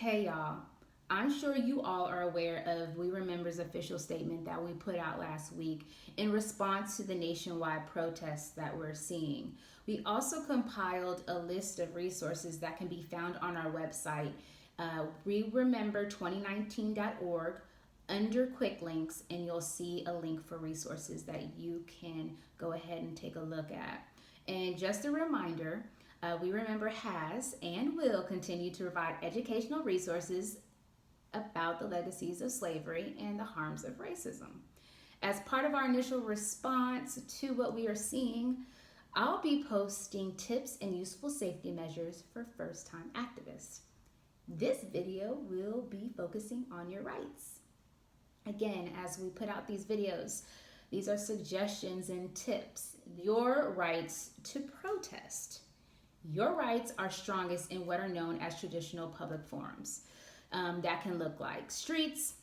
Hey y'all, I'm sure you all are aware of We Remember's official statement that we put out last week in response to the nationwide protests that we're seeing. We also compiled a list of resources that can be found on our website, weremember2019.org, under quick links, and you'll see a link for resources that you can go ahead and take a look at. And just a reminder, We Remember has and will continue to provide educational resources about the legacies of slavery and the harms of racism. As part of our initial response to what we are seeing, I'll be posting tips and useful safety measures for first time activists. This video will be focusing on your rights. Again, as we put out these videos, these are suggestions and tips. Your rights to protest. Your rights are strongest in what are known as traditional public forums. That can look like streets,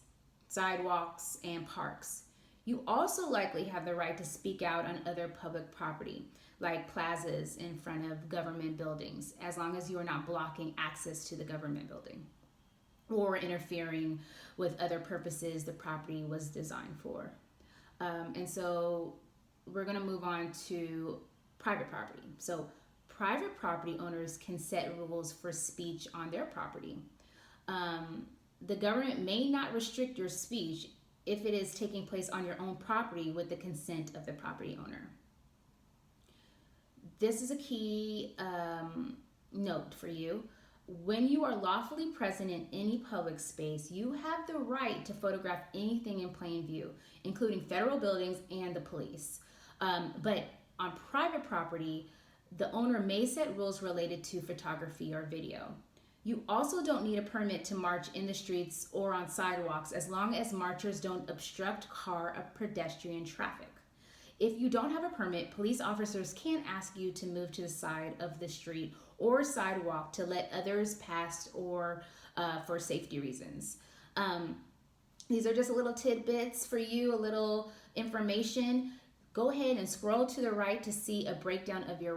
sidewalks, and parks. You also likely have the right to speak out on other public property, like plazas in front of government buildings, as long as you are not blocking access to the government building or interfering with other purposes the property was designed for. And so we're going to move on to private property. So private property owners can set rules for speech on their property. The government may not restrict your speech if it is taking place on your own property with the consent of the property owner. This is a key note for you. When you are lawfully present in any public space, you have the right to photograph anything in plain view, including federal buildings and the police. But on private property, the owner may set rules related to photography or video. You also don't need a permit to march in the streets or on sidewalks as long as marchers don't obstruct car or pedestrian traffic. If you don't have a permit, police officers can ask you to move to the side of the street or sidewalk to let others pass or for safety reasons. These are just little tidbits for you, a little information. Go ahead and scroll to the right to see a breakdown of your